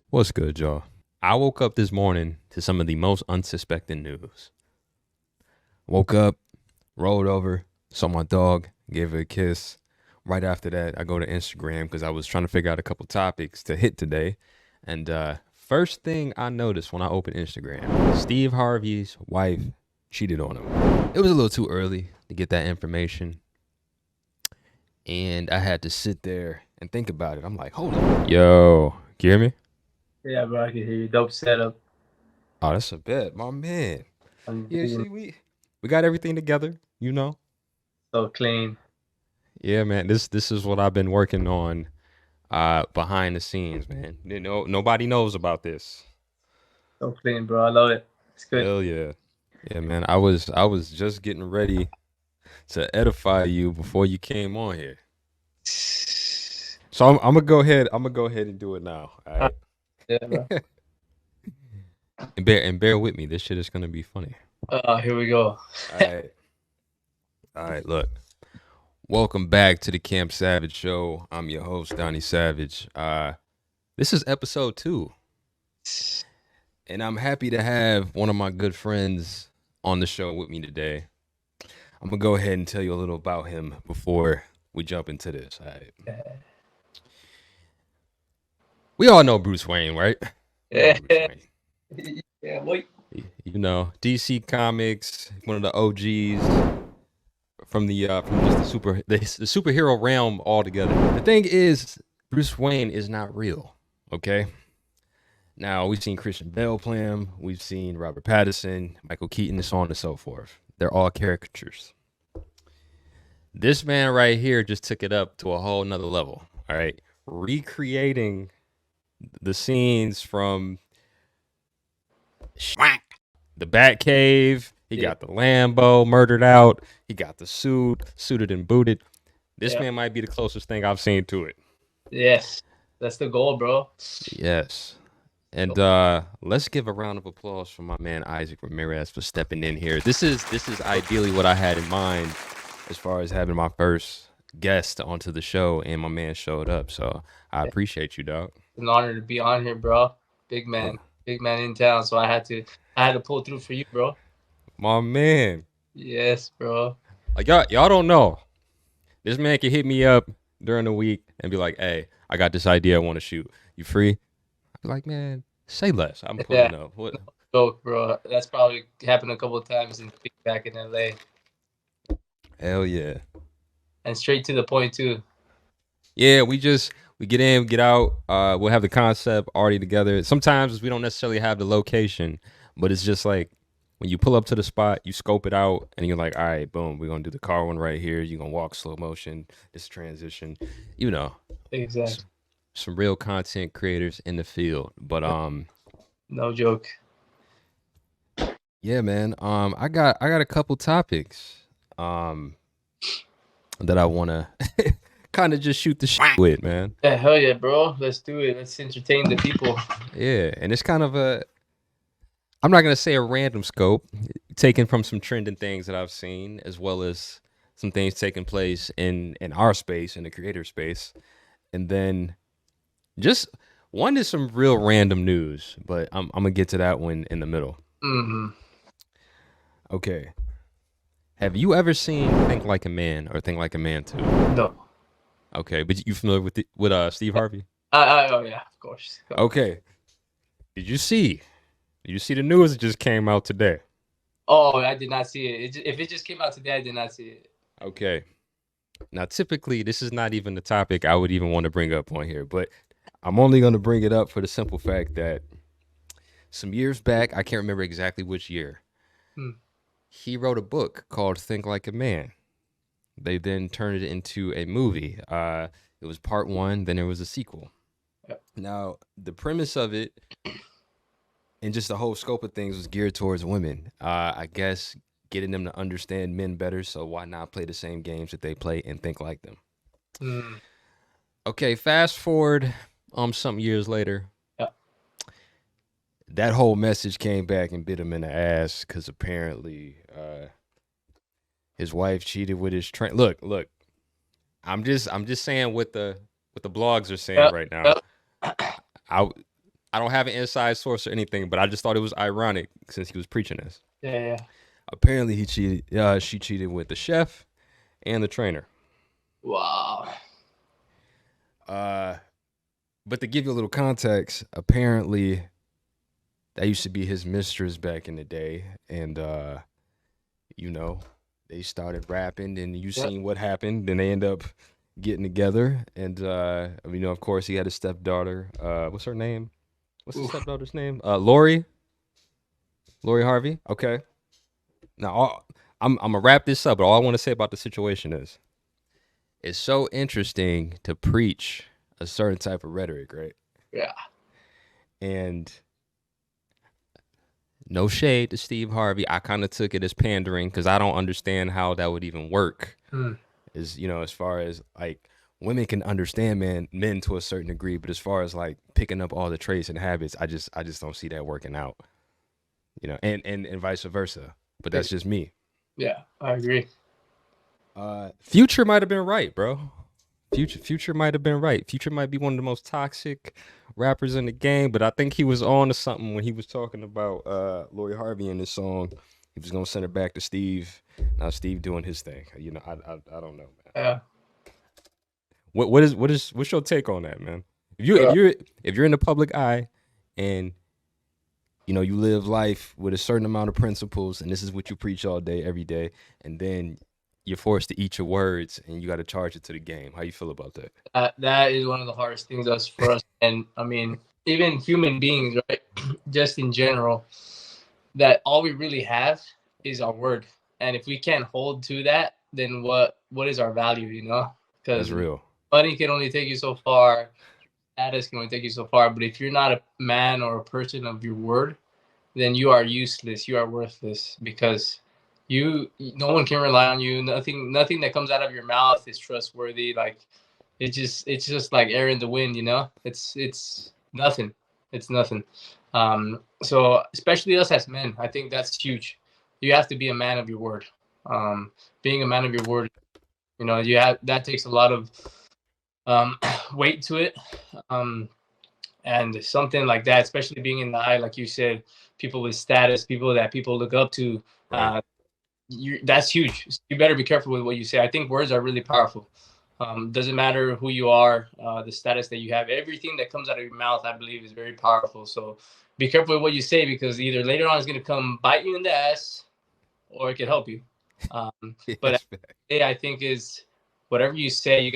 What's good, y'all? I woke up this morning to some of the most unsuspecting news. Woke up, rolled over, saw my dog, gave her a kiss. Right after that, I go to Instagram because I was trying to figure out a couple topics to hit today. And first thing I noticed when I opened Instagram, Steve Harvey's wife cheated on him. It was a little too early to get that information. And I had to sit there and think about it. I'm like, hold on. Yo, can you hear me? Yeah, bro, I can hear you. Dope setup. Oh, that's a bet, my man. I'm Yeah, digging see, we got everything together, you know. so clean. Yeah, man. This is what I've been working on behind the scenes, man. Nobody knows about this. So clean, bro. I love it. It's good. Hell yeah. Yeah, man. I was just getting ready to edify you before you came on here. So I'm gonna go ahead. I'm gonna go ahead and do it now. All Ah, right. yeah, bro. And bear with me. This shit is gonna be funny. Here we go. All right. All right. Look. Welcome back to the Camp Savage Show. I'm your host, Donny Savage. This is episode 2. And I'm happy to have one of my good friends on the show with me today. I'm gonna go ahead and tell you a little about him before we jump into this. All right. We all know Bruce Wayne, right? We all Yeah, know Bruce Wayne. yeah, wait. You know, DC Comics, one of the OGs from just the superhero realm altogether. The thing is, Bruce Wayne is not real. Okay. Now we've seen Christian Bale play him, we've seen Robert Pattinson, Michael Keaton, and so on and so forth. They're all caricatures. This man right here just took it up to a whole nother level. All right. Recreating the scenes from the Batcave. He Yeah, got the Lambo murdered out. He got the suited and booted. This yeah. man might be the closest thing I've seen to it. Yes. That's the goal, bro. Yes. And let's give a round of applause for my man Isaac Ramirez for stepping in here. This is ideally what I had in mind as far as having my first guest onto the show, and my man showed up. So I Yeah. appreciate you, dog. It's an honor to be on here, bro. Big Uh, man. Big man in town. So I had to pull through for you, bro. My man. Yes, bro. Like y'all don't know. This man can hit me up during the week and be like, "Hey, I got this idea I want to shoot. You free?" I'd be like, "Man, say less. I'm Yeah. pulling up." What? Dope, bro. That's probably happened a couple of times in back in LA. Hell yeah. And straight to the point too. Yeah, we get in, get out. We'll have the concept already together. Sometimes we don't necessarily have the location, but it's just like when you pull up to the spot, you scope it out, and you're like, all right, boom, we're gonna do the car one right here. You're gonna walk slow motion, this transition, you know, s- Exactly. some real content creators in the field. But No joke. yeah, man. I got a couple topics um that I wanna kind of just shoot the shit with, man. Yeah, hell yeah, bro. Let's do it. Let's entertain the people. Yeah, and it's kind of a I'm not gonna say a random scope, taken from some trending things that I've seen, as well as some things taking place in our space, in the creator space, and then just one is some real random news, but I'm gonna get to that one in the middle. Hmm. Okay, have you ever seen Think Like a Man or Think Like a Man Too? No. Okay, but you familiar with Steve Harvey? Oh yeah, of course. Okay, did you see? Did you see the news that just came out today? Oh, I did not see it. If it just came out today, I did not see it. Okay. Now, typically, this is not even the topic I would even want to bring up on here, but I'm only going to bring it up for the simple fact that some years back, I can't remember exactly which year, Hmm. he wrote a book called Think Like a Man. They then turned it into a movie. It was part one, then there was a sequel. Yeah. Now, the premise of it and just the whole scope of things was geared towards women. I guess getting them to understand men better, so why not play the same games that they play and think like them? Hmm. Okay, fast forward some years later, Yeah. that whole message came back and bit him in the ass because apparently his wife cheated with his train. Look, I'm just saying what the blogs are saying Yeah. right now. Yeah. I I don't have an inside source or anything, but I just thought it was ironic since he was preaching this. Yeah. Apparently, he cheated. She cheated with the chef and the trainer. Wow. But to give you a little context, apparently that used to be his mistress back in the day, and you know, they started rapping, and you Yep. seen what happened. Then they end up getting together, and of course, he had a stepdaughter. What's her name? What's his Oof. stepdaughter's name? Lori Harvey. Okay. Now, I'm gonna wrap this up, but all I want to say about the situation is, it's so interesting to preach a certain type of rhetoric, right? Yeah. And no shade to Steve Harvey. I kind of took it as pandering because I don't understand how that would even work. Mm. Is as far as like women can understand men to a certain degree, but as far as like picking up all the traits and habits, I just don't see that working out. And vice versa. But that's just me. Yeah, I agree. Future might have been right, bro. Future might have been right. Future might be one of the most toxic rappers in the game, but I think he was on to something when he was talking about Lori Harvey in this song. He was gonna send her back to Steve. Now Steve doing his thing. I don't know, man. Yeah. What's your take on that, man? If you're in the public eye and you live life with a certain amount of principles and this is what you preach all day, every day, and then you're forced to eat your words and you got to charge it to the game. How you feel about that? That is one of the hardest things for us. And I mean, even human beings, right? Just in general, that all we really have is our word. And if we can't hold to that, then what is our value, That's Because real. money can only take you so far, status can only take you so far. But if you're not a man or a person of your word, then you are useless. You are worthless because no one can rely on you. Nothing that comes out of your mouth is trustworthy. Like it's just like air in the wind, It's nothing. It's nothing. So especially us as men, I think that's huge. You have to be a man of your word. Being a man of your word, that takes a lot of weight to it. And something like that, especially being in the eye, like you said, people with status, people that people look up to, Right. that's huge. You better be careful with what you say. I think words are really powerful. Doesn't matter who you are, the status that you have, everything that comes out of your mouth, I believe, is very powerful. So be careful with what you say because either later on it's going to come bite you in the ass or it could help you. But I think is whatever you say,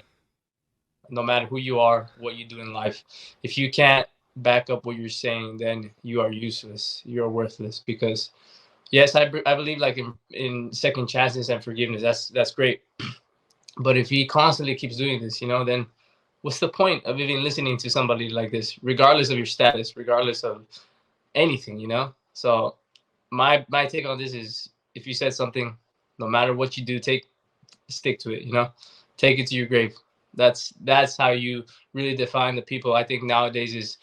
no matter who you are, what you do in life, if you can't back up what you're saying, then you are useless. You're worthless because yes, I believe like in second chances and forgiveness. That's great. But if he constantly keeps doing this, then what's the point of even listening to somebody like this, regardless of your status, regardless of anything, So my take on this is if you said something, no matter what you do, stick to it, Take it to your grave. That's how you really define the people. I think nowadays is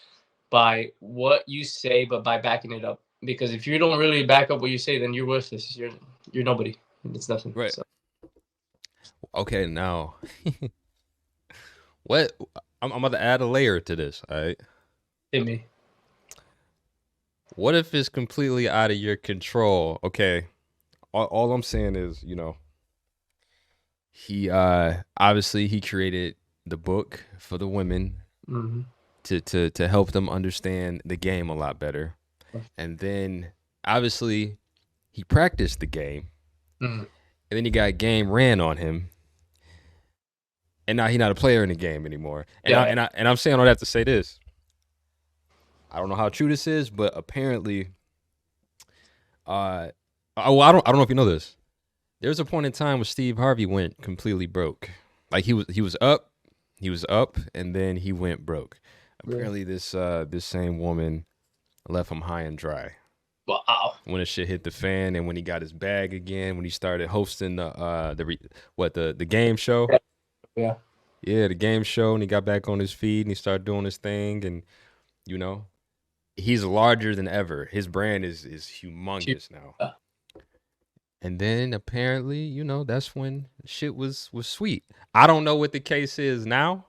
by what you say, but by backing it up. Because if you don't really back up what you say, then you're worthless. You're nobody. It's nothing. Right. So. Okay, now what I'm about to add a layer to this, all right? Hit me. What if it's completely out of your control? Okay. All I'm saying is, he obviously he created the book for the women Mm-hmm. to help them understand the game a lot better. And then obviously he practiced the game. Mm-hmm. And then he got game ran on him. And now he's not a player in the game anymore. And I'm saying all that to say this. I don't know how true this is, but apparently I don't know if you know this. There was a point in time where Steve Harvey went completely broke. Like he was up, and then he went broke. Apparently this same woman left him high and dry. Wow. When the shit hit the fan, and when he got his bag again, when he started hosting the game show. Yeah. Yeah, the game show, and he got back on his feet and he started doing his thing, and he's larger than ever. His brand is humongous now. And then apparently, that's when shit was sweet. I don't know what the case is now,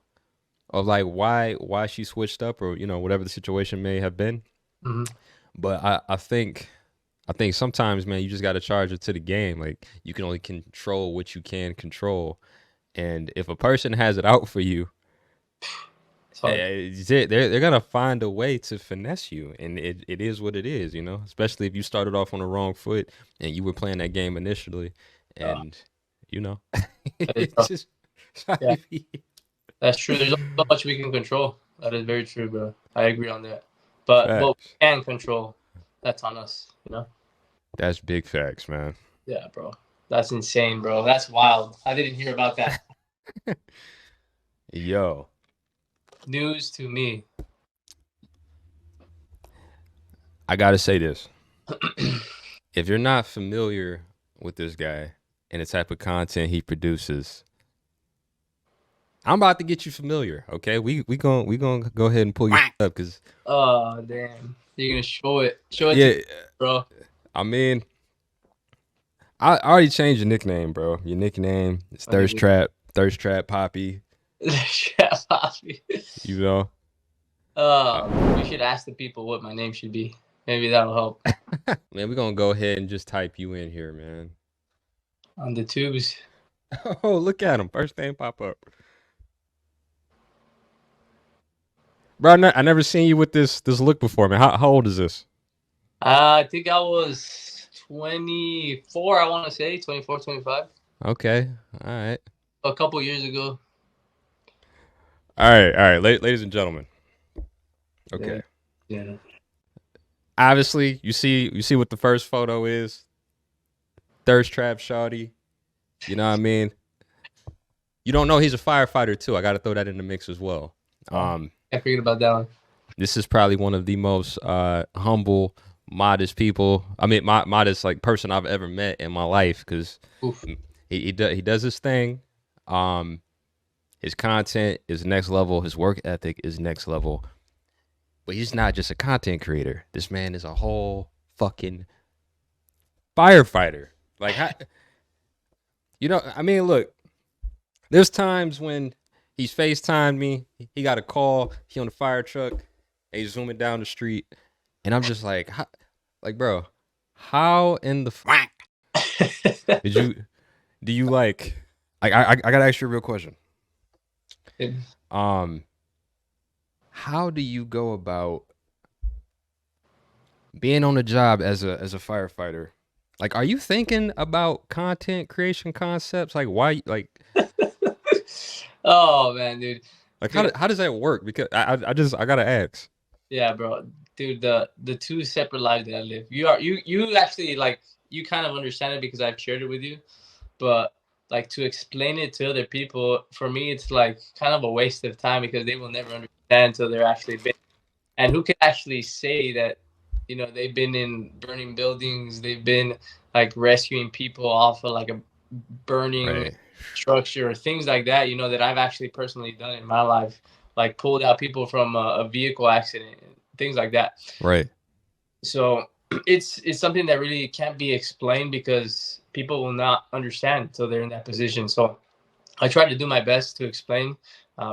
of like why she switched up, or whatever the situation may have been. Mhm. But I think sometimes, man, you just got to charge it to the game. Like, you can only control what you can control, and if a person has it out for you, It's hard. they're gonna find a way to finesse you, and it is what it is, Especially if you started off on the wrong foot and you were playing that game initially, Uh, and you know, that is it's tough. just Yeah, that's true. There's only so much we can control. That is very true, bro. I agree on that. But what we facts. can control, that's on us. You know? That's big facts, man. Yeah, bro. That's insane, bro. That's wild. I didn't hear about that. Yo, News to me. I gotta say this. If you're not familiar with this guy and the type of content he produces, I'm about to get you familiar. Okay, we gonna go ahead and pull you up, because Oh damn! You're gonna show it. Show it to me, yeah, bro. I mean, I already changed your nickname, bro. Your nickname is My nigga. Thirst Trap Poppy. Chef Poppy. You know, We should ask the people what my name should be. Maybe that'll help man, we're gonna go ahead and just type you in here, man. on the tubes. Oh, look at him. First name pop up. Bro, I never seen you with this look before, man. How old is this? I think I was 24. I want to say 24, 25. Okay, all right, A couple years ago. all right, all right, ladies and gentlemen. Okay, Yeah. obviously you see what the first photo is. Thirst Trap Shawty. You know what I mean? You don't know he's a firefighter too. I got to throw that in the mix as well. I figured about that one. This is probably one of the most humble, modest people. I mean, modest like person I've ever met in my life, because Oof. he does his thing. His content is next level. His work ethic is next level. But he's not just a content creator. This man is a whole fucking firefighter. Like, I mean, look, there's times when he's FaceTimed me. He got a call. He on the fire truck. And he's zooming down the street. And I'm just like, bro, how in the do you like, I gotta ask you a real question. How do you go about being on the job as a firefighter? Like, are you thinking about content creation concepts? Like, why? Like, Oh man, dude. like how does that work? Because I gotta ask. Yeah, bro. Dude, the two separate lives that I live. You actually like you kind of understand it because I've shared it with you, but like to explain it to other people, for me it's like kind of a waste of time because they will never understand until they're actually been. And who can actually say that, they've been in burning buildings, they've been like rescuing people off of like a burning Right. structure or things like that, that I've actually personally done in my life, like pulled out people from a vehicle accident, things like that. Right. So it's something that really can't be explained because people will not understand until they're in that position. So I try to do my best to explain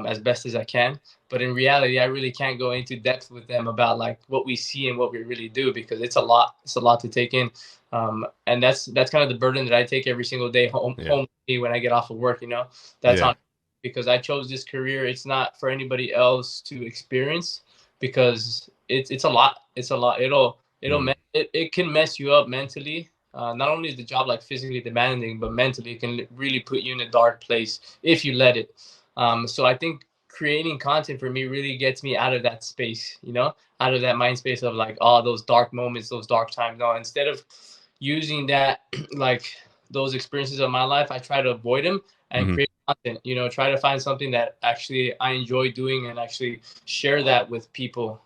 as best as I can, but in reality, I really can't go into depth with them about like what we see and what we really do because it's a lot. It's a lot to take in, and that's kind of the burden that I take every single day home with me when I get off of work. That's on because I chose this career. It's not for anybody else to experience because it's a lot. It's a lot. It can mess you up mentally. Not only is the job like physically demanding, but mentally it can really put you in a dark place if you let it. So I think creating content for me really gets me out of that space, out of that mind space of like, oh, those dark moments, those dark times. No, instead of using that, like those experiences of my life, I try to avoid them and create content, try to find something that actually I enjoy doing and actually share that with people.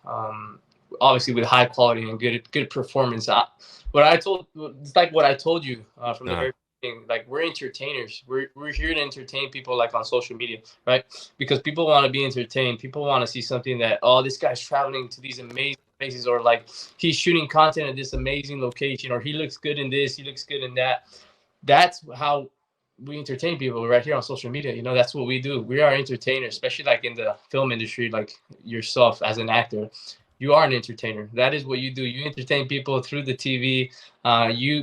Obviously with high quality and good performance. It's like what I told you from the very beginning. Like we're entertainers. We're here to entertain people like on social media, right? Because people want to be entertained. People want to see something that, oh, this guy's traveling to these amazing places, or like he's shooting content at this amazing location, or he looks good in this, he looks good in that. That's how we entertain people right here on social media. You know, that's what we do. We are entertainers, especially like in the film industry, like yourself as an actor. You are an entertainer. That is what you do. You entertain people through the TV.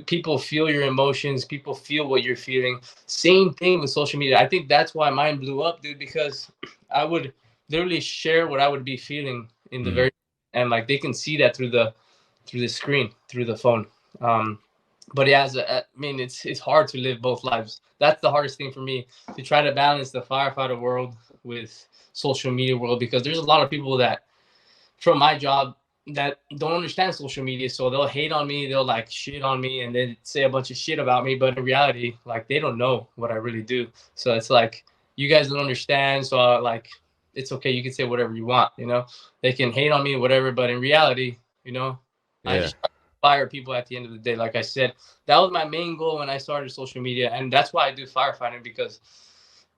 People feel your emotions. People feel what you're feeling. Same thing with social media. I think that's why mine blew up, dude, because I would literally share what I would be feeling in the very, and like they can see that through the screen, through the phone. But yeah, I mean, it's hard to live both lives. That's the hardest thing for me, to try to balance the firefighter world with social media world, because there's a lot of people that from my job that don't understand social media, so they'll hate on me, they'll like shit on me, and then say a bunch of shit about me, but in reality, like they don't know what I really do. So it's like, you guys don't understand, so like it's okay, you can say whatever you want, you know, they can hate on me, whatever, but in reality, you know, I just fire people at the end of the day. Like I said, that was my main goal when I started social media, and that's why I do firefighting, because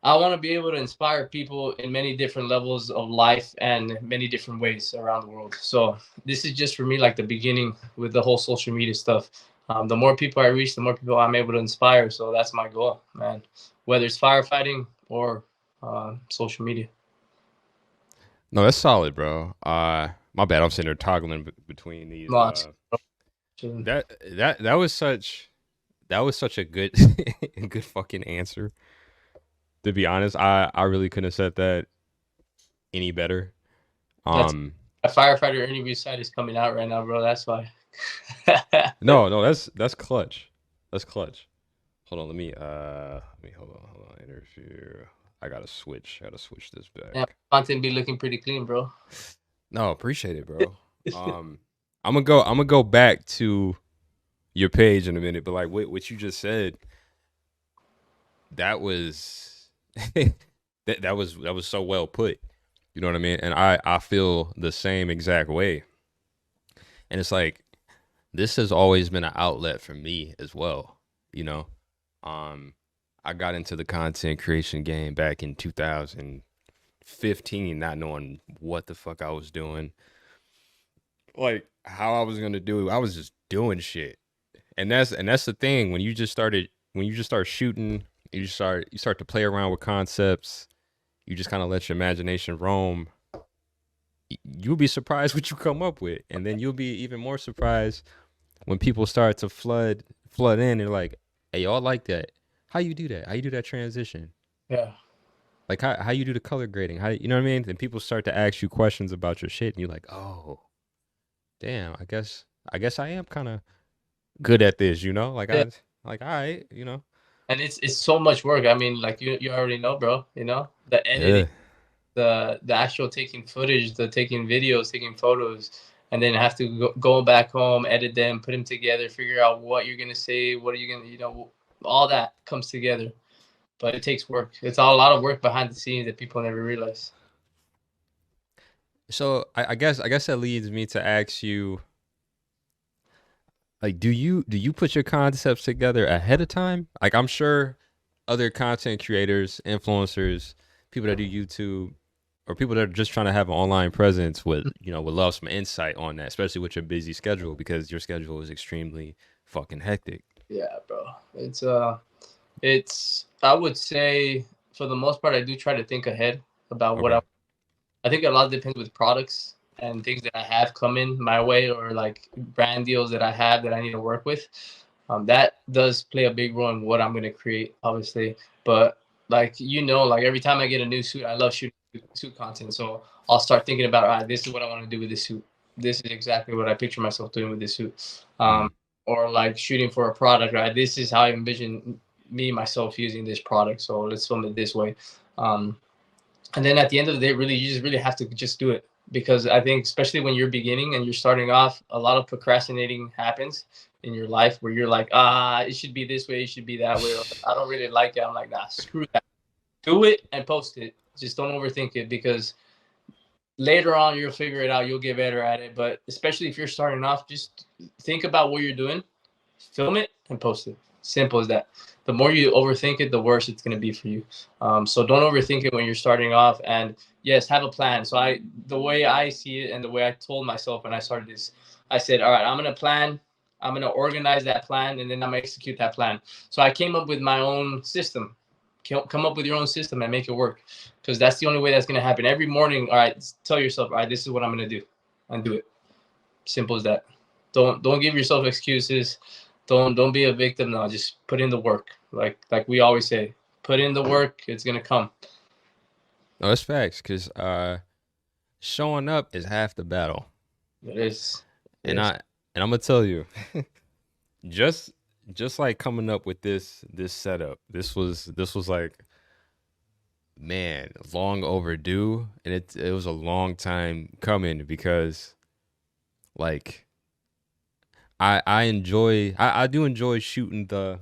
I want to be able to inspire people in many different levels of life and many different ways around the world. So this is just for me like the beginning with the whole social media stuff. The more people I reach, the more people I'm able to inspire. So that's my goal, man. Whether it's firefighting or social media. No, that's solid, bro. My bad. I'm sitting there toggling between these. That was such a good good fucking answer. To be honest, I really couldn't have said that any better. A firefighter interview site is coming out right now, bro. That's why. no, that's clutch. That's clutch. Hold on, let me hold on. Interview. I gotta switch this back. Yeah, content be looking pretty clean, bro. No, appreciate it, bro. I'm gonna go back to your page in a minute, but like what you just said, that was that was so well put. You know what I mean? And I feel the same exact way. And it's like, this has always been an outlet for me as well. You know, I got into the content creation game back in 2015, not knowing what the fuck I was doing, like how I was gonna do it. I was just doing shit, and that's the thing, when you just start shooting, you start to play around with concepts. You just kind of let your imagination roam. You'll be surprised what you come up with, and then you'll be even more surprised when people start to flood in and like, hey, y'all like that? How you do that? How you do that transition? Yeah. Like how you do the color grading? How, you know what I mean? And people start to ask you questions about your shit, and you're like, oh, damn, I guess I am kind of good at this, you know? Like Yeah. all right, you know. And it's so much work. I mean, like you already know, bro. You know, the editing, the actual taking footage, the taking videos, taking photos, and then have to go back home, edit them, put them together, figure out what you're gonna say, what are you gonna, you know, all that comes together. But it takes work. It's a lot of work behind the scenes that people never realize. So I guess that leads me to ask you, like, do you put your concepts together ahead of time? Like, I'm sure other content creators, influencers, people that do YouTube, or people that are just trying to have an online presence would love some insight on that, especially with your busy schedule, because your schedule is extremely fucking hectic. Yeah, bro. It's I would say for the most part I do try to think ahead about what I think a lot depends with products and things that I have coming my way, or like brand deals that I have that I need to work with. That does play a big role in what I'm going to create, obviously. But like, you know, like every time I get a new suit, I love shooting suit content. So I'll start thinking about, all right, this is what I want to do with this suit. This is exactly what I picture myself doing with this suit. Or like shooting for a product, right? This is how I envision me, myself using this product. So let's film it this way. And then at the end of the day, really, you just really have to just do it, because I think especially when you're beginning and you're starting off, a lot of procrastinating happens in your life where you're like, it should be this way, it should be that way. I don't really like it. I'm like, nah, screw that. Do it and post it. Just don't overthink it, because later on you'll figure it out. You'll get better at it. But especially if you're starting off, just think about what you're doing, film it, and post it. Simple as that. The more you overthink it, the worse it's going to be for you. So don't overthink it when you're starting off. And yes, have a plan. So the way I see it and the way I told myself when I started this, I said, all right, I'm going to plan. I'm going to organize that plan, and then I'm going to execute that plan. So I came up with my own system. come up with your own system and make it work, because that's the only way that's going to happen. Every morning, all right, tell yourself, all right, this is what I'm going to do, and do it. Simple as that. Don't give yourself excuses. Don't be a victim. No, just put in the work. Like we always say, put in the work. It's gonna come. No, that's facts. Cause showing up is half the battle. It is. And I'm gonna tell you, just like coming up with this setup, this was like, man, long overdue, and it was a long time coming because, like, I do enjoy shooting the,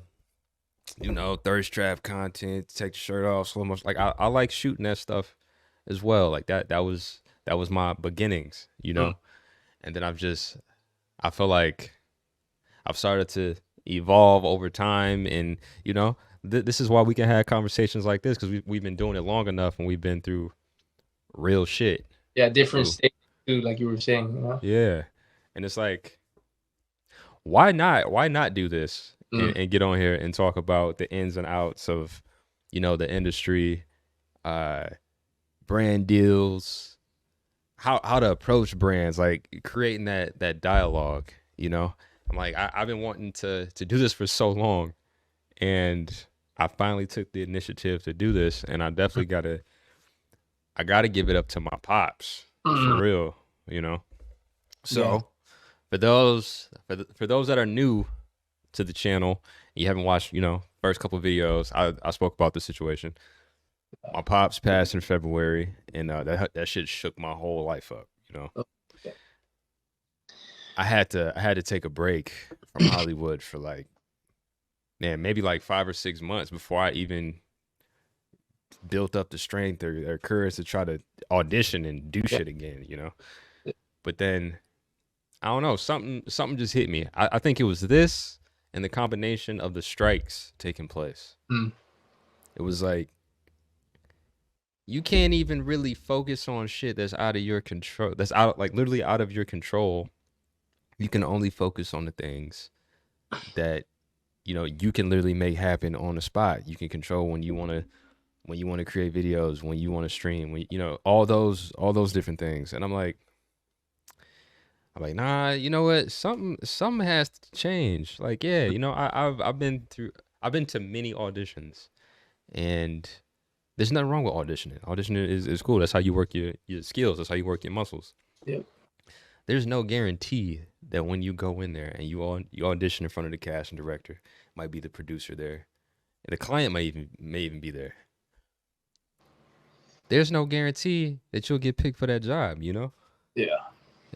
thirst trap content, take the shirt off, slow motion. Like I like shooting that stuff as well. Like that was my beginnings, and then I feel like I've started to evolve over time, and this is why we can have conversations like this, because we've been doing it long enough and we've been through real shit. Yeah, different stages too, like you were saying. Yeah, and it's like, why not do this and get on here and talk about the ins and outs of, the industry, brand deals, how to approach brands, like creating that dialogue. I'm like, I've been wanting to do this for so long, and I finally took the initiative to do this, and I definitely gotta give it up to my pops for real, So yeah. For those that are new to the channel, and you haven't watched, first couple of videos, I spoke about the situation. My pops passed in February, and that shit shook my whole life up. I had to take a break from Hollywood for maybe 5 or 6 months before I even built up the strength or courage to try to audition and do shit again, But then I don't know, something just hit me. I think it was this and the combination of the strikes taking place. It was like, you can't even really focus on shit that's out of your control. That's literally out of your control. You can only focus on the things that, you can literally make happen on the spot. You can control when you want to create videos, when you want to stream, all those different things. And I'm like, nah, you know what? Something has to change. Like, yeah, I've been to many auditions, and there's nothing wrong with auditioning. Auditioning is cool. That's how you work your skills. That's how you work your muscles. Yep. There's no guarantee that when you go in there and you audition in front of the casting director, might be the producer there, and the client may even be there. There's no guarantee that you'll get picked for that job. Yeah.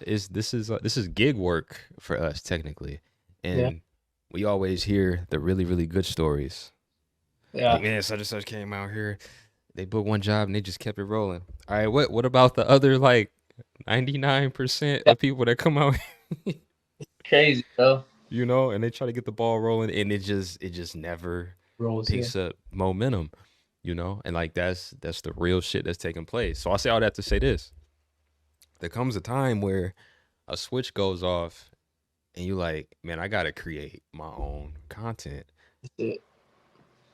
This is gig work for us technically, and we always hear the really, really good stories. Yeah. Like, man, such and such came out here, they booked one job and they just kept it rolling. All right, what about the other 99% of people that come out? Crazy, bro. And they try to get the ball rolling, and it just never picks up momentum. And that's the real shit that's taking place. So I say all that to say this: there comes a time where a switch goes off, and you like, man, I gotta create my own content.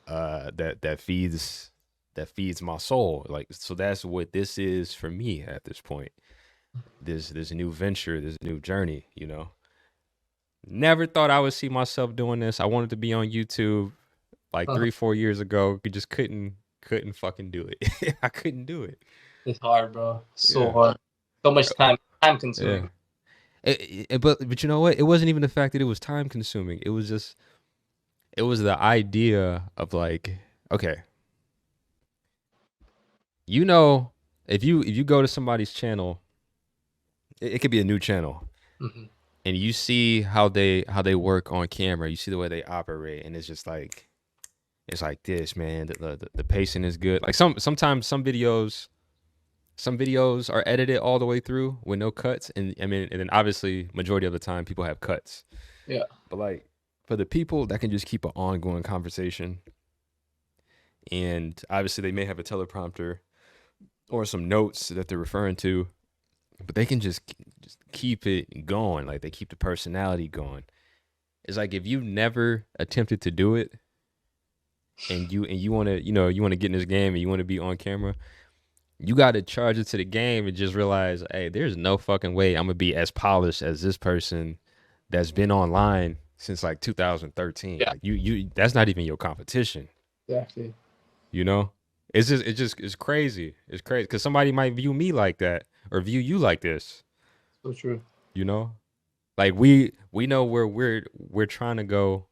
That feeds my soul. So that's what this is for me at this point. This new venture, this new journey. Never thought I would see myself doing this. I wanted to be on YouTube 3-4 years ago. You just couldn't fucking do it. I couldn't do it. It's hard, bro. So hard. So much time consuming. Yeah. But you know what? It wasn't even the fact that it was time consuming. It was the idea of okay, if you go to somebody's channel, it could be a new channel, and you see how they work on camera, you see the way they operate, and it's just it's like this, man. The pacing is good. Sometimes some videos are edited all the way through with no cuts, and then obviously majority of the time people have cuts. Yeah. But for the people that can just keep an ongoing conversation, and obviously they may have a teleprompter or some notes that they're referring to, but they can just keep it going. They keep the personality going. It's like, if you've never attempted to do it, and you want to you want to get in this game and you want to be on camera, you got to charge it to the game and just realize, hey, there's no fucking way I'm gonna be as polished as this person that's been online since like 2013. Yeah, Like you that's not even your competition. exactly. You know, it's crazy. It's crazy because somebody might view me like that or view you like this. So true. You know, like we know where we're trying to go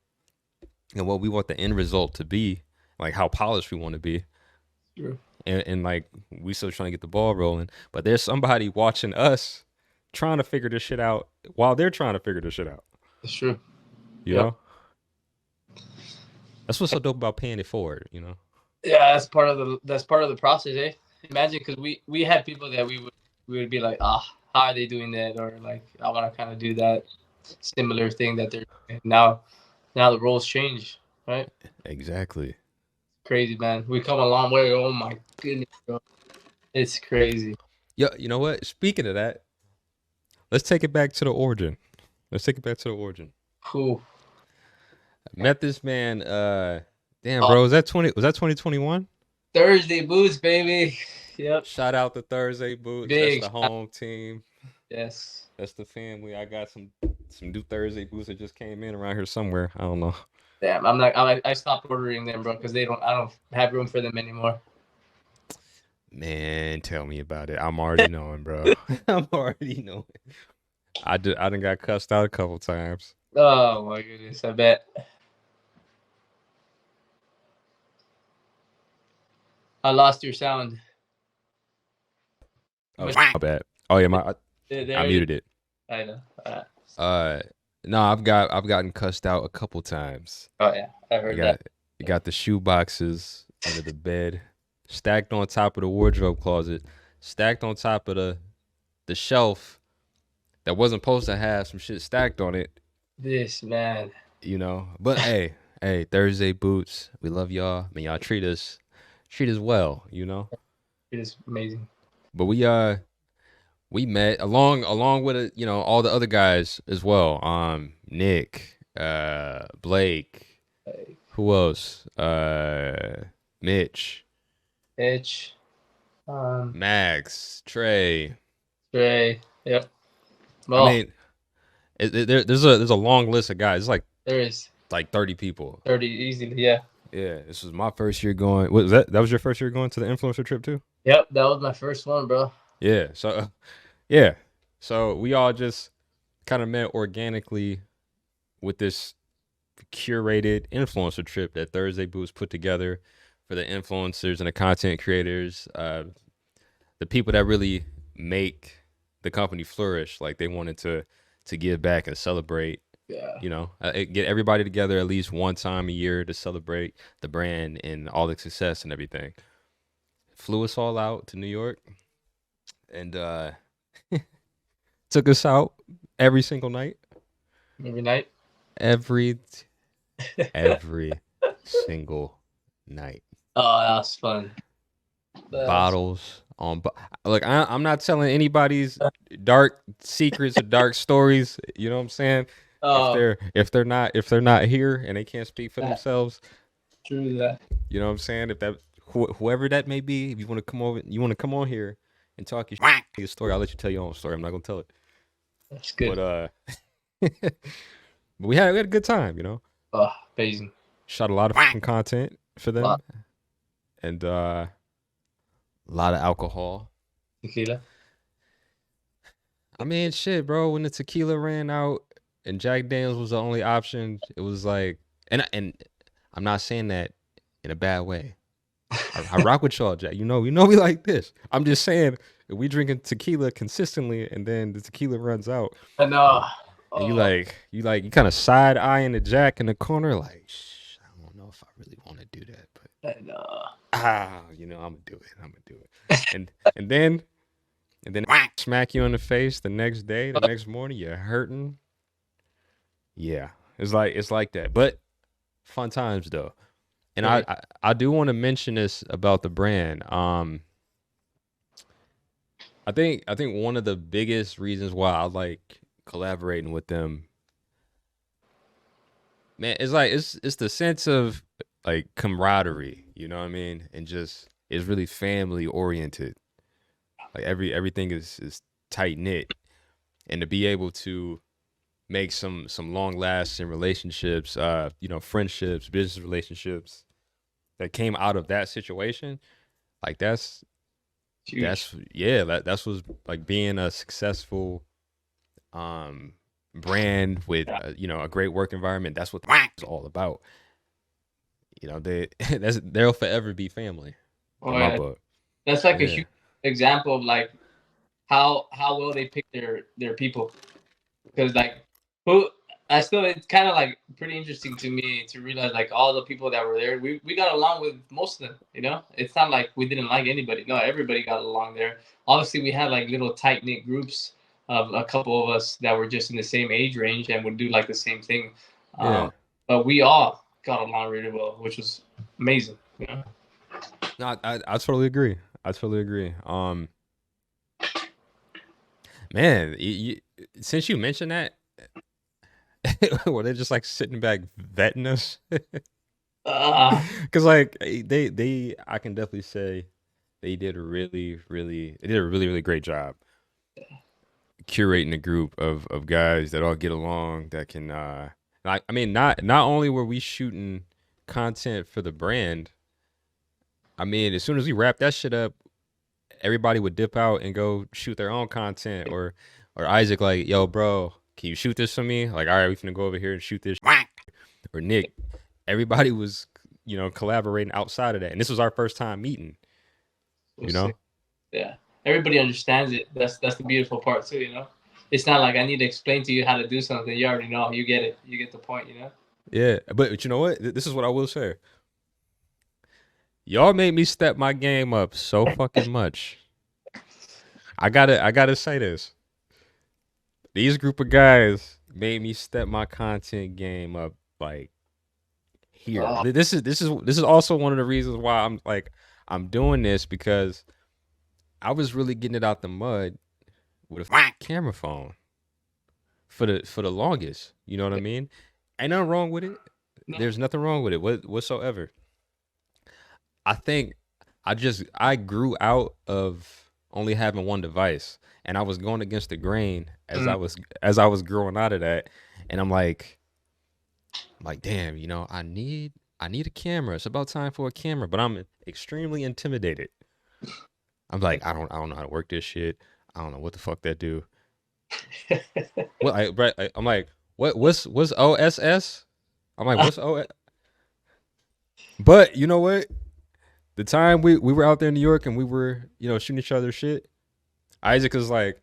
and what we want the end result to be, like how polished we want to be. True. And like we still trying to get the ball rolling, but there's somebody watching us trying to figure this shit out while they're trying to figure this shit out. It's true. You Yep. know, that's what's so dope about paying it forward. You know, Yeah, that's part of the process, eh? Imagine, because we had people that we would be like, how are they doing that? Or like, I want to kind of do that similar thing that they're doing. Now the roles change, right? exactly. Crazy, man. We come a long way. Oh my goodness, bro. It's crazy. Yeah, you know what? Speaking of that, let's take it back to the origin. Let's take it back to the origin. Cool. Met this man. Damn, bro, was that 2021? Thursday boots, baby. Yep. Shout out to Thursday Boots. Big. That's the home team. Yes. That's the family. I got some new Thursday Boots that just came in around here somewhere. I don't know. Damn, I stopped ordering them, bro, because I don't have room for them anymore. Man, tell me about it. I'm already knowing, bro. I'm already knowing. I done got cussed out a couple times. Oh my goodness, I bet. I lost your sound. Oh, my bad. Oh yeah, There I muted it. I know. No, I've gotten cussed out a couple times. Oh yeah, I heard that. You got the shoe boxes under the bed, stacked on top of the wardrobe closet, stacked on top of the shelf that wasn't supposed to have some shit stacked on it. This man. You know, but hey, Thursday Boots, we love y'all. I mean, y'all treat us well. You know, It is amazing. but we met along with all the other guys as well. Nick, Blake, Like, who else? Mitch, Itch. Max, Trey. Trey. Yep. Well, I mean, there's a long list of guys. It's there is like 30 people. 30 easily. Yeah. Yeah, this was my first year going. Was that was your first year going to the influencer trip too? Yep. That was my first one, bro. Yeah. So, yeah. So we all just kind of met organically with this curated influencer trip that Thursday Boots put together for the influencers and the content creators, the people that really make the company flourish. Like they wanted to give back and celebrate. Yeah. Get everybody together at least one time a year to celebrate the brand and all the success and everything. Flew us all out to New York and took us out every single night. Every night. Every single night. Oh, that was fun. Bottles on. Look, I'm not telling anybody's dark secrets or dark stories. You know what I'm saying? If they're not here and they can't speak for themselves. True that. You know what I'm saying? If that whoever that may be, if you want to come on here and talk your story, I'll let you tell your own story. I'm not gonna tell it. That's good. But but we had a good time, you know. Oh, amazing. Shot a lot of fucking content for them, and a lot of alcohol. Tequila. I mean, shit, bro. When the tequila ran out and Jack Daniels was the only option, it was like, and I'm not saying that in a bad way. I rock with y'all, Jack. You know we like this. I'm just saying, if we drinking tequila consistently and then the tequila runs out, I know. and you kind of side eyeing the Jack in the corner, like, I don't know if I really want to do that, but I know. I'm gonna do it. and then smack you in the face the next day, the next morning, you're hurting. Yeah, it's like that, but fun times though. And I do want to mention this about the brand. I think one of the biggest reasons why I like collaborating with them, man, it's the sense of like camaraderie, you know what I mean? And just it's really family oriented. Like everything is tight knit, and to be able to make some long lasting relationships, friendships, business relationships that came out of that situation, like Huge. that's was like being a successful um brand with Yeah. a great work environment. That's what it's all about. They they'll forever be family in Oh my yeah. book. That's like a Yeah, huge example of like how well they pick their people. Because like who I still it's kind of like pretty interesting to me to realize like all the people that were there, we got along with most of them. It's not like we didn't like anybody. No, everybody got along there. Obviously, we had like little tight knit groups of a couple of us that were just in the same age range and would do like the same thing. yeah. But we all got along really well, which was amazing. No, I totally agree. I totally agree. Man, since you mentioned that, were they just like sitting back vetting us? Because like I can definitely say they did a really great job curating a group of guys that all get along that can. I mean, not only were we shooting content for the brand. I mean, as soon as we wrapped that shit up, everybody would dip out and go shoot their own content, or Isaac like, yo, bro, can you shoot this for me? Like, all right, we finna go over here and shoot this. Or Nick, everybody was collaborating outside of that, and this was our first time meeting. We'll You see. know, Yeah, everybody understands it. That's the beautiful part too. It's not like I need to explain to you how to do something. You already know. You get it. You get the point. yeah. But you know what? This is what I will say. Y'all made me step my game up so fucking much. I gotta say this. These group of guys made me step my content game up like here. Oh, This is also one of the reasons why I'm doing this, because I was really getting it out the mud with a camera phone for the longest. You know what I mean? Ain't nothing wrong with it. no. There's nothing wrong with it whatsoever. I think I grew out of only having one device, and I was going against the grain as I was growing out of that, and I'm like, damn, I need a camera. It's about time for a camera, but I'm extremely intimidated. I'm like, I don't know how to work this shit. I don't know what the fuck that do. I'm like, what's OSS? I'm like, what's OS? But you know what? The time we were out there in New York and we were shooting each other shit, Isaac was like,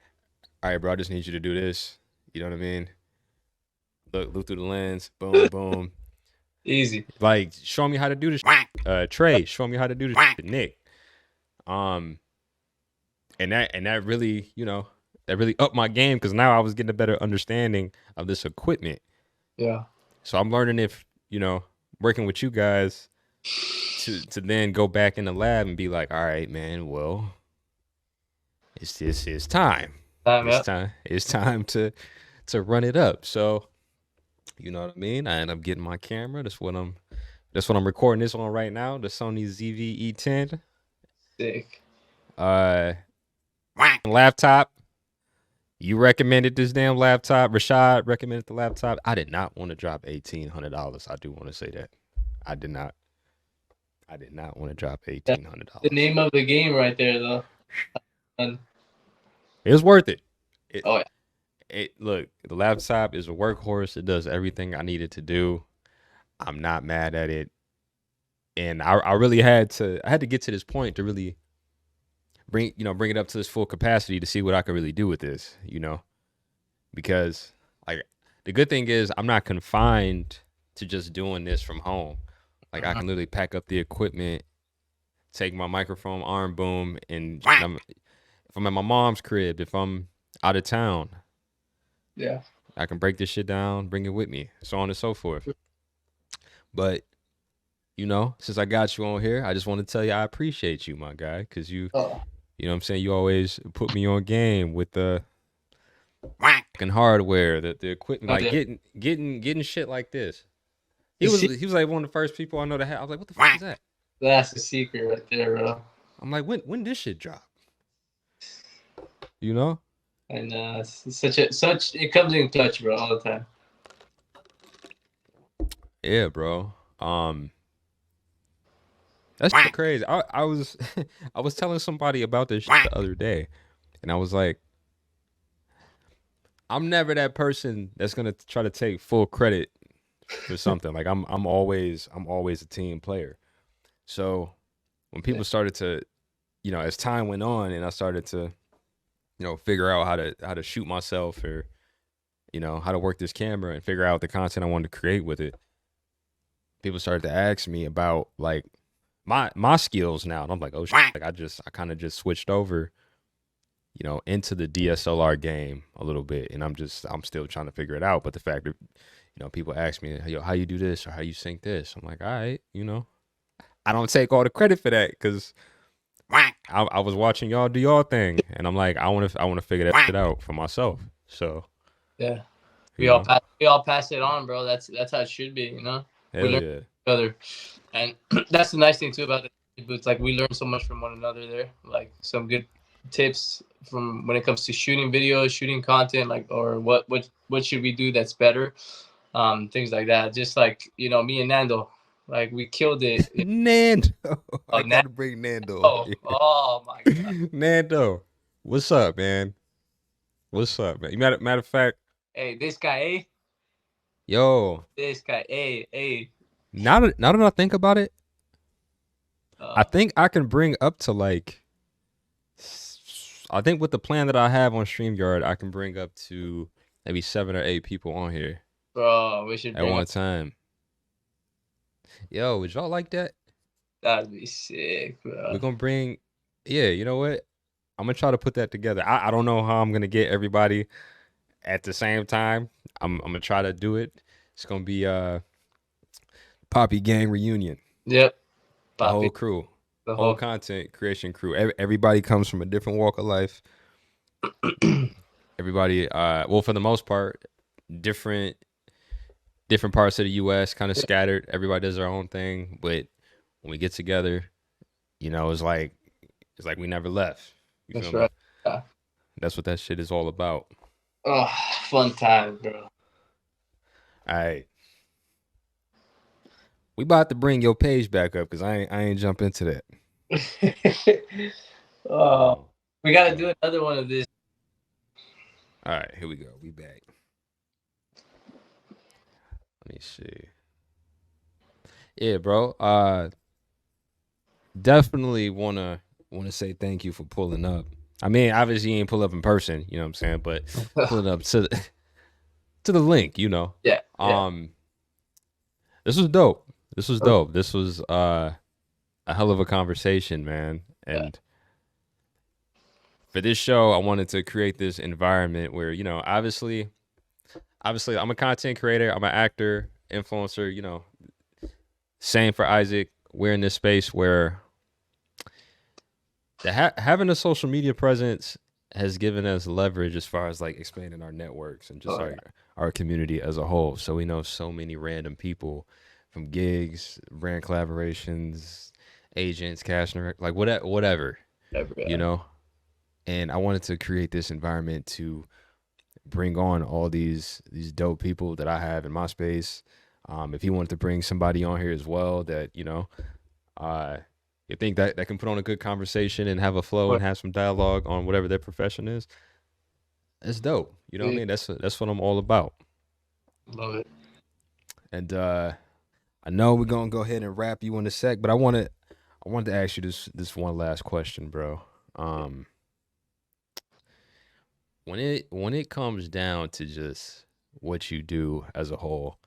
all right, bro, I just need you to do this. You know what I mean? Look through the lens, boom, boom. Easy. Like, show me how to do this. Trey, show me how to do this. Nick, um, and that really, that really upped my game, because now I was getting a better understanding of this equipment. Yeah. So I'm learning, if working with you guys, to then go back in the lab and be like, all right, man, well, it's time. Time It's up. time. It's time to run it up. So, you know what I mean? I end up getting my camera. That's what I'm recording this on right now. The Sony ZV-E10. Sick. Laptop. You recommended this damn laptop. Rashad recommended the laptop. I did not want to drop $1,800. I do want to say that. I did not want to drop $1,800. The name of the game right there, though. And, It was worth it. oh yeah. Look, the laptop is a workhorse. It does everything I needed to do. I'm not mad at it. And I really had to get to this point to really bring it up to this full capacity to see what I could really do with this, because like the good thing is I'm not confined to just doing this from home. Like, I can literally pack up the equipment, take my microphone, arm boom, and if I'm at my mom's crib, if I'm out of town, Yeah. I can break this shit down, bring it with me, so on and so forth. But since I got you on here, I just want to tell you I appreciate you, my guy, because you know what I'm saying, you always put me on game with the fucking hardware, the equipment, like getting shit like this. He was like one of the first people I know to have. I was like, what the fuck is that? That's the secret right there, bro. I'm like, when this shit drop? You know? And it comes in clutch, bro, all the time. Yeah, bro. That's crazy. I was I was telling somebody about this shit the other day, and I was like, I'm never that person that's gonna try to take full credit for something. Like I'm always a team player. So when people started to, as time went on, and I started to, figure out how to shoot myself, or how to work this camera and figure out the content I wanted to create with it, people started to ask me about like my skills now, and I'm like, oh shit, like I kind of just switched over, into the DSLR game a little bit, and I'm still trying to figure it out. But the fact that people ask me, yo, how you do this or how you sync this, I'm like, all right, I don't take all the credit for that, because I was watching y'all do y'all thing, and I'm like, I want to figure that shit out for myself. So yeah, we all pass it on, bro. That's how it should be, Hell we learn yeah. each other, and that's the nice thing too about it. It's like we learn so much from one another there. Like some good tips from when it comes to shooting videos, shooting content, like, or what should we do that's better, things like that. Just like me and Nando, like we killed it. Nando, I gotta bring Nando. Oh my god, Nando, what's up, man? What's up, man? Matter of fact, hey, this guy, yo, this guy, hey. Now that I think about it, I think I can bring up to like, I think with the plan that I have on StreamYard, I can bring up to maybe 7 or 8 people on here. Bro, we should at one time. Yo, would y'all like that? That'd be sick, bro. We're gonna bring, yeah, you know what? I'm gonna try to put that together. I don't know how I'm gonna get everybody at the same time. I'm gonna try to do it. It's gonna be Poppy Gang reunion. Yep. The whole crew. The whole content creation crew. Everybody comes from a different walk of life. Everybody, well, for the most part, different parts of the U.S., kind of scattered. Everybody does their own thing, but when we get together, it's like we never left. You That's feel right. me? Yeah. That's what that shit is all about. Oh, fun time, bro. All right. We about to bring your page back up, because I ain't jump into that. Oh, we got to do another one of this. All right, here we go. We back. Let me see. Yeah, bro. Definitely wanna say thank you for pulling up. I mean, obviously you ain't pull up in person, you know what I'm saying, but pulling up to the link, Yeah. This was dope. This was dope. This was a hell of a conversation, man. And for this show, I wanted to create this environment where, obviously I'm a content creator, I'm an actor, influencer, same for Isaac. We're in this space where having a social media presence has given us leverage as far as like expanding our networks and just our community as a whole. So we know so many random people from gigs, brand collaborations, agents, casting, like whatever, And I wanted to create this environment to bring on all these dope people that I have in my space. If you wanted to bring somebody on here as well that, you think that can put on a good conversation and have a flow and have some dialogue on whatever their profession is, it's dope. You know what I mean? That's what I'm all about. Love it. And I know we're gonna go ahead and wrap you in a sec, but I wanted to ask you this one last question, bro. When it comes down to just what you do as a whole,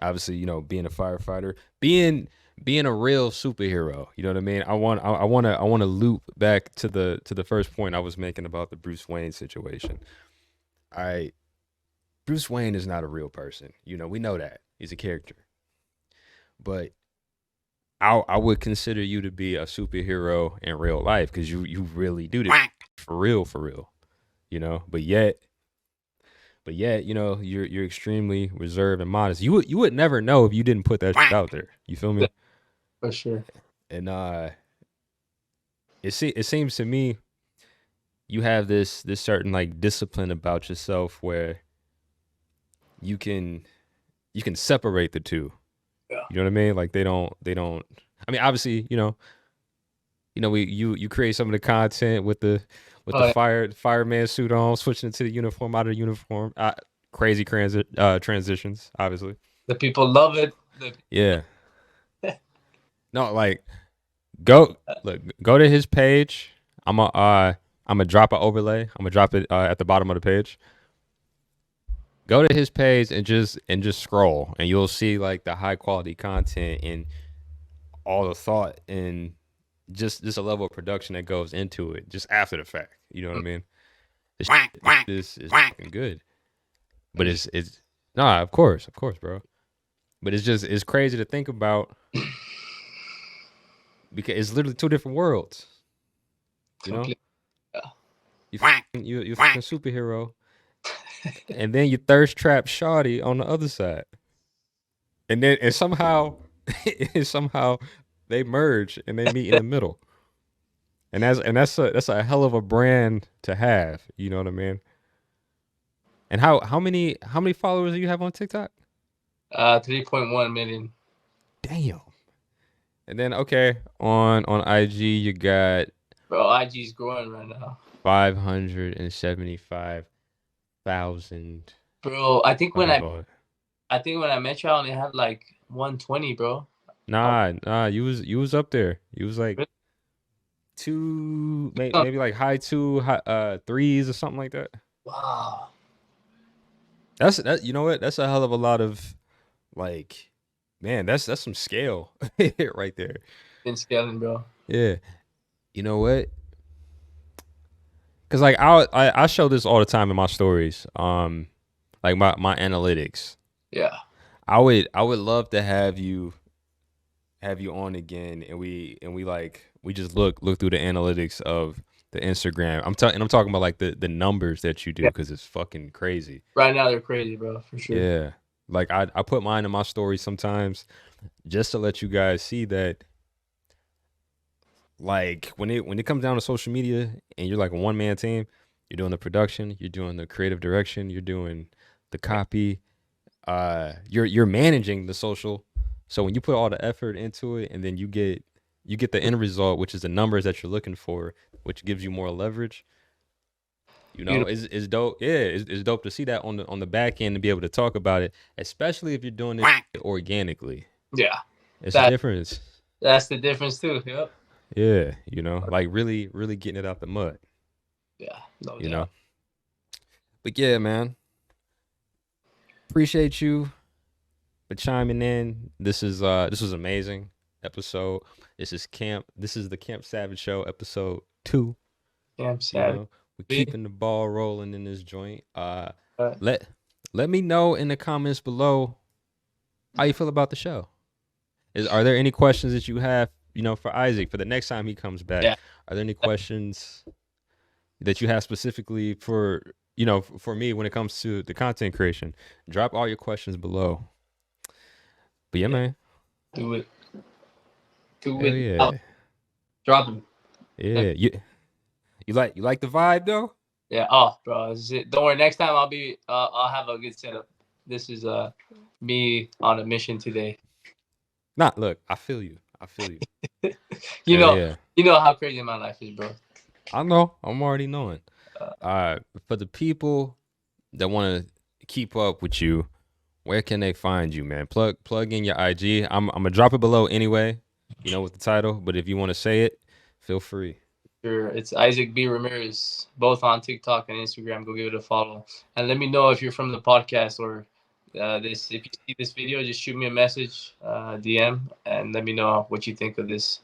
obviously, being a firefighter, being a real superhero, you know what I mean? I want to loop back to the first point I was making about the Bruce Wayne situation. Bruce Wayne is not a real person. We know that. He's a character. But I would consider you to be a superhero in real life, because you really do this for real, but but yet, you know, you're extremely reserved and modest. You would never know if you didn't put that shit out there. You feel me? For sure. And it seems to me you have this certain like discipline about yourself where you can separate the two. Yeah. You know what I mean? Like they don't. I mean, obviously, you create some of the content with the Oh, fireman suit on, switching into the uniform, out of the uniform. Crazy transitions, obviously. the people love it. Yeah. No, like go to his page. I'm gonna drop an overlay. I'm gonna drop it at the bottom of the page. Go to his page and just scroll, and you'll see like the high quality content and all the thought and just a level of production that goes into it just after the fact. You know what I mean? This shit is fucking good. But it's nah, of course, bro. But it's crazy to think about because it's literally two different worlds. You know? You fucking superhero, and then you thirst trap shawty on the other side, and somehow somehow they merge and they meet in the middle, and that's a hell of a brand to have. You know what I mean? And how many followers do you have on TikTok? 3.1 million. Damn. And then okay, on IG you got Bro, IG's growing right now. 575,000. Bro, I think when Fucking I met you, I only had like 120, bro. Nah, you was up there. You was like Really? maybe like high two, threes or something like that. Wow. That you know what? That's a hell of a lot of like, man. That's some scale right there. Been scaling, bro. Yeah. You know what? Cause like I show this all the time in my stories. Like my analytics. Yeah. I would love to have you on again, and we just look through the analytics of the Instagram. I'm talking about like the numbers that you do because it's fucking crazy. Right now they're crazy, bro, for sure. Yeah, like I put mine in my stories sometimes just to let you guys see that. Like when it comes down to social media and you're like a one man team, you're doing the production, you're doing the creative direction, you're doing the copy, you're managing the social. So when you put all the effort into it and then you get the end result, which is the numbers that you're looking for, which gives you more leverage. You know, it's dope. Yeah, it's dope to see that on the back end and be able to talk about it, especially if you're doing it organically. Yeah. It's a difference. That's the difference too. Yep. Yeah, you know, like really getting it out the mud. Yeah, no you doubt. know. But yeah, man. Appreciate you for chiming in. This was amazing episode. This is the Camp Savage Show, episode 2. Camp Savage. We're keeping the ball rolling in this joint. Let me know in the comments below how you feel about the show. Are there any questions that you have, for Isaac for the next time he comes back? Yeah. Are there any questions that you have specifically for me when it comes to the content creation? Drop all your questions below. But yeah, man. Do it. Yeah. Drop them. Yeah. You like the vibe though? Yeah. Oh, bro. Don't worry. Next time I'll have a good setup. This is me on a mission today. Nah, look, I feel you. You know how crazy my life is, bro. I know. I'm already knowing. For the people that want to keep up with you, where can they find you, man? Plug in your IG. I'm gonna drop it below anyway, with the title. But if you want to say it, feel free. Sure. It's Isaac B. Ramirez, both on TikTok and Instagram. Go give it a follow. And let me know if you're from the podcast or if you see this video, just shoot me a message, DM, and let me know what you think of this.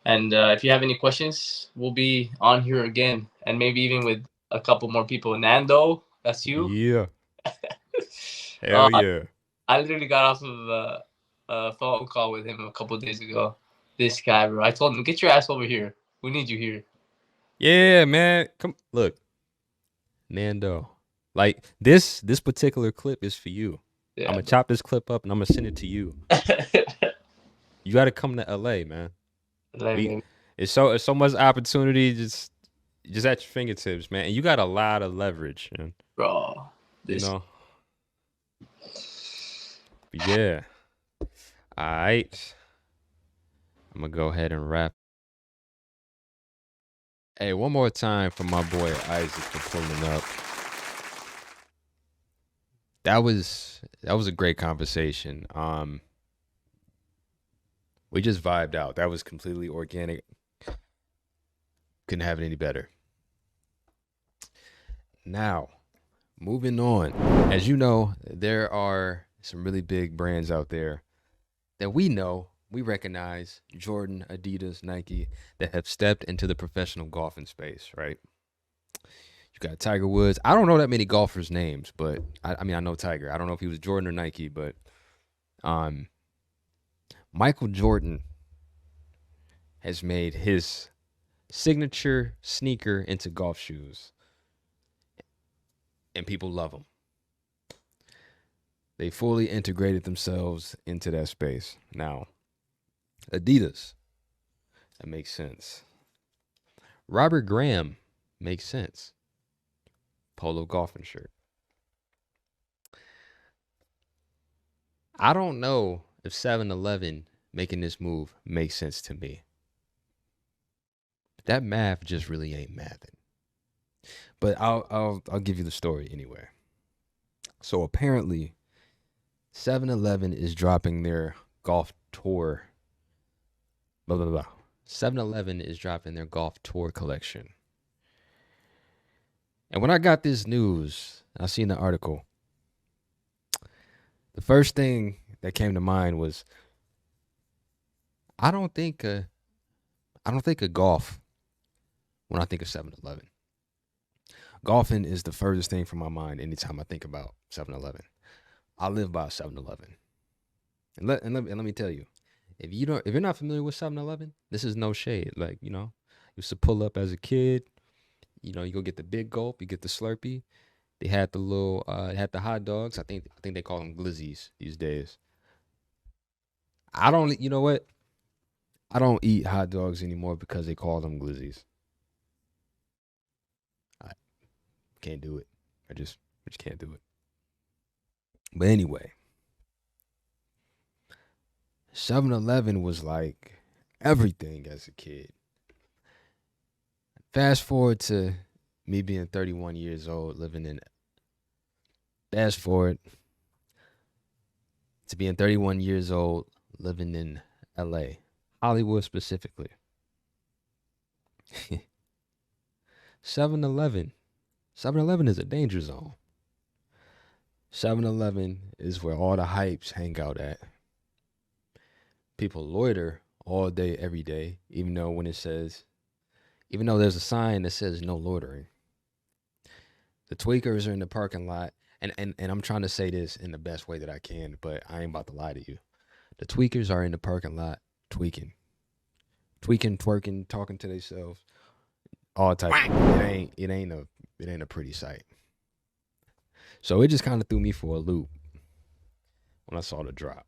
And if you have any questions, we'll be on here again, and maybe even with a couple more people. Nando, that's you. Yeah. Hell yeah. I literally got off of a phone call with him a couple of days ago. This guy, bro. I told him, get your ass over here. We need you here. Yeah, man. Come look, Nando. Like this particular clip is for you. Yeah, I'm gonna chop this clip up and I'm gonna send it to you. You got to come to LA, man. I We mean, it's so much opportunity just at your fingertips, man. And you got a lot of leverage, man. bro, You this know. But yeah. All right. I'm gonna go ahead and wrap. Hey, one more time for my boy Isaac for pulling up. That was a great conversation. We just vibed out. That was completely organic. Couldn't have it any better. Now, moving on. As you know, there are some really big brands out there that we know, we recognize, Jordan, Adidas, Nike, that have stepped into the professional golfing space, right? You got Tiger Woods. I don't know that many golfers' names, but I mean, I know Tiger. I don't know if he was Jordan or Nike, but um, Michael Jordan has made his signature sneaker into golf shoes, and people love them. They fully integrated themselves into that space. Now, Adidas, that makes sense. Robert Graham makes sense. Polo golfing shirt. I don't know if 7-Eleven making this move makes sense to me. That math just really ain't mathing. But I'll give you the story anyway. So apparently 7-Eleven is dropping their golf tour. Blah blah blah. 7-Eleven is dropping their golf tour collection. And when I got this news, I seen the article. The first thing that came to mind was I don't think of golf when I think of 7-Eleven. Golfing is the furthest thing from my mind anytime I think about 7-Eleven. I live by 7-Eleven. And let me tell you, if you're not familiar with 7-Eleven, this is no shade. Like, you know, I used to pull up as a kid. You know, you go get the big gulp, you get the Slurpee. They had the little, had the hot dogs. I think they call them glizzies these days. I don't, you know what? I don't eat hot dogs anymore because they call them glizzies. I can't do it. I just can't do it. But anyway, 7-Eleven was like everything as a kid. Fast forward to me being 31 years old, fast forward to being 31 years old, living in LA, Hollywood specifically. 7-Eleven. 7-Eleven is a danger zone. 7-Eleven is where all the hypes hang out at. People loiter all day, every day, even though there's a sign that says no loitering. The tweakers are in the parking lot, and I'm trying to say this in the best way that I can, but I ain't about to lie to you. The tweakers are in the parking lot tweaking, twerking, talking to themselves, all type. It ain't a pretty sight. So it just kind of threw me for a loop when I saw the drop.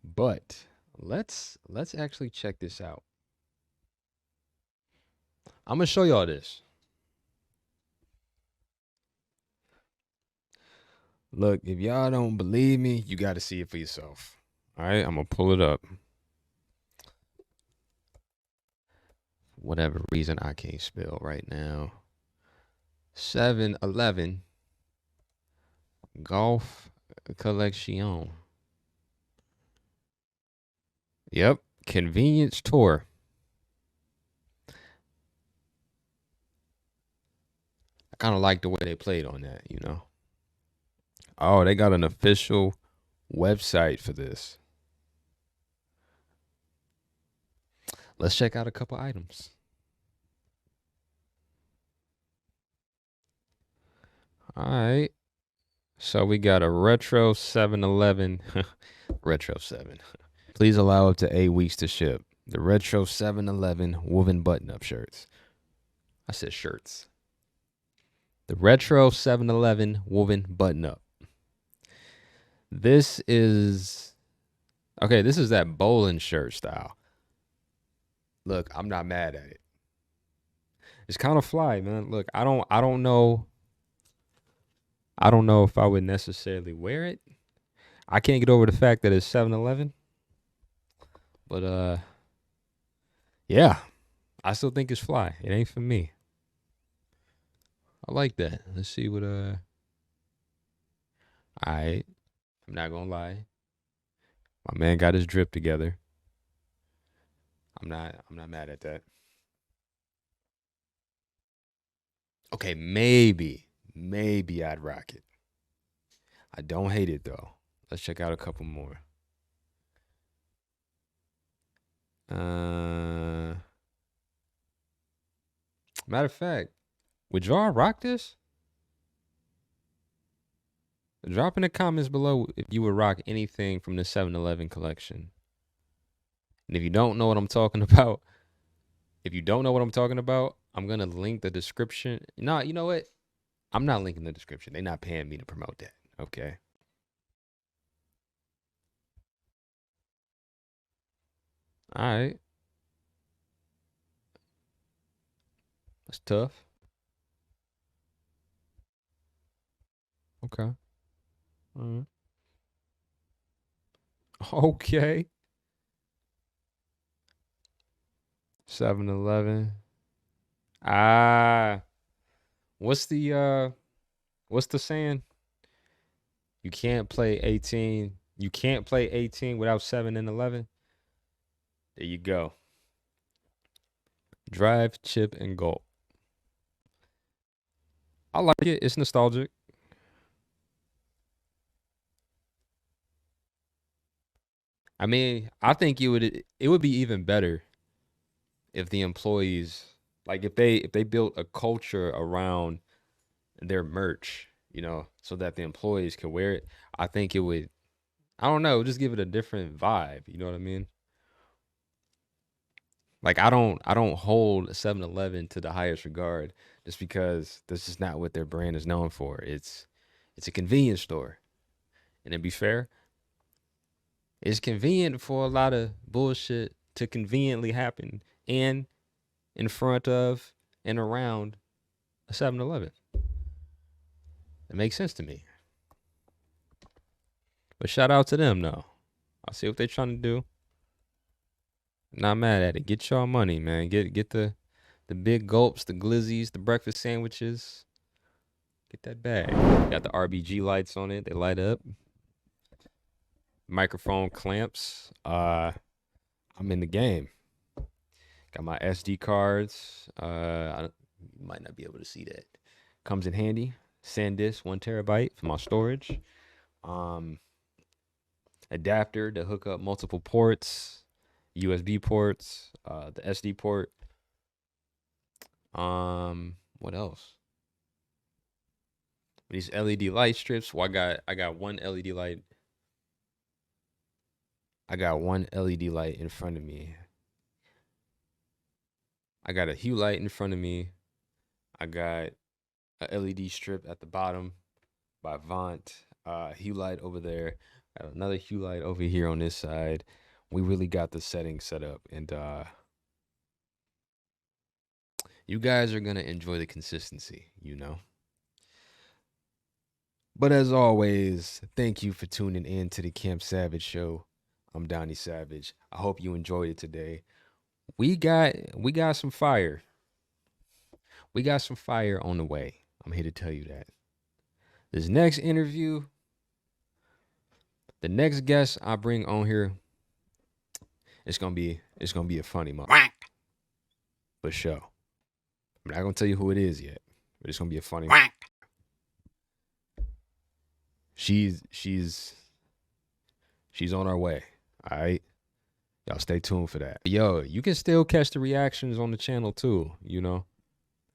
But let's actually check this out. I'm gonna show y'all this. Look, if y'all don't believe me, you got to see it for yourself. All right, I'm gonna pull it up. Whatever reason I can't spell right now. 7-Eleven golf collection. Yep, convenience tour. I kind of like the way they played on that, you know. Oh, they got an official website for this. Let's check out a couple items. All right. So we got a retro 7-Eleven. Retro 7. Please allow up to 8 weeks to ship. The retro 7-Eleven woven button-up shirts. I said shirts. The retro 7-Eleven woven button up. This is okay. This is that bowling shirt style. Look, I'm not mad at it. It's kind of fly, man. Look, I don't know. I don't know if I would necessarily wear it. I can't get over the fact that it's 7-Eleven. But yeah, I still think it's fly. It ain't for me. I like that. Let's see what alright. I'm not gonna lie. My man got his drip together. I'm not mad at that. Okay, maybe I'd rock it. I don't hate it though. Let's check out a couple more. Matter of fact, would y'all rock this? Drop in the comments below if you would rock anything from the 7-Eleven collection. And if you don't know what I'm talking about, I'm gonna link the description. Nah, you know what? I'm not linking the description. They're not paying me to promote that. Okay. All right. That's tough. Okay. All right. Okay. 7-Eleven. Ah. What's the saying? You can't play 18. You can't play 18 without 7 and 11. There you go. Drive, chip, and gulp. I like it. It's nostalgic. I mean, I think it would be even better if the employees, like if they built a culture around their merch, so that the employees can wear it. I think it would, I don't know, just give it a different vibe, you know what I mean? Like I don't hold 7-Eleven to the highest regard just because this is not what their brand is known for. It's a convenience store. And to be fair, it's convenient for a lot of bullshit to conveniently happen in front of and around a 7-Eleven. It makes sense to me. But shout out to them though. I see what they're trying to do. Not mad at it. Get y'all money, man. Get the big gulps, the glizzies, the breakfast sandwiches. Get that bag. Got the RBG lights on it. They light up. Microphone clamps. I'm in the game. Got my SD cards. You might not be able to see that. Comes in handy. SanDisk 1 terabyte for my storage. Adapter to hook up multiple ports. USB ports. The SD port. What else? These LED light strips. Well, I got one LED light. I got one LED light in front of me. I got a hue light in front of me. I got a LED strip at the bottom by Vaunt. Hue light over there. Got another hue light over here on this side. We really got the settings set up, and you guys are gonna enjoy the consistency, But as always, thank you for tuning in to the Camp Savage Show. I'm Donny Savage. I hope you enjoyed it today. We got some fire. We got some fire on the way. I'm here to tell you that. This next interview, the next guest I bring on here, it's gonna be a funny month. For sure. I'm not gonna tell you who it is yet, but it's gonna be a funny one. She's on her way. All right. Y'all stay tuned for that. Yo, you can still catch the reactions on the channel too,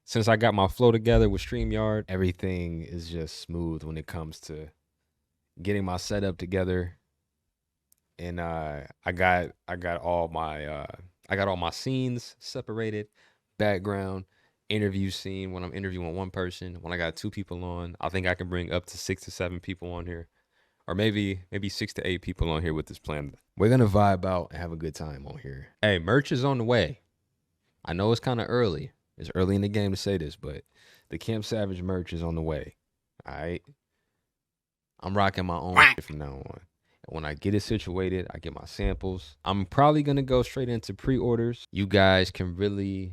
Since I got my flow together with StreamYard, everything is just smooth when it comes to getting my setup together. And I got all my scenes separated, background, interview scene, when I'm interviewing one person, when I got 2 people on, I think I can bring up to 6 to 7 people on here, or maybe 6 to 8 people on here with this plan. We're gonna vibe out and have a good time on here. Hey, merch is on the way. I know it's kind of early. It's early in the game to say this, but the Camp Savage merch is on the way. All right. I'm rocking my own shit from now on. And when I get it situated, I get my samples. I'm probably going to go straight into pre-orders. You guys can really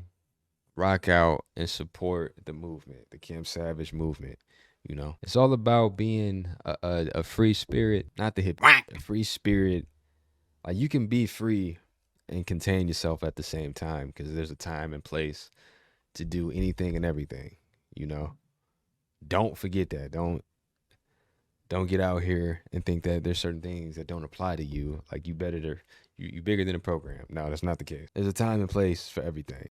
rock out and support the movement, the Camp Savage movement. You know, it's all about being a free spirit, not the hip, a free spirit. Like, you can be free and contain yourself at the same time, because there's a time and place to do anything and everything, you know. Don't forget that. Don't get out here and think that there's certain things that don't apply to you, like you better to you bigger than a program. No, that's not the case. There's a time and place for everything.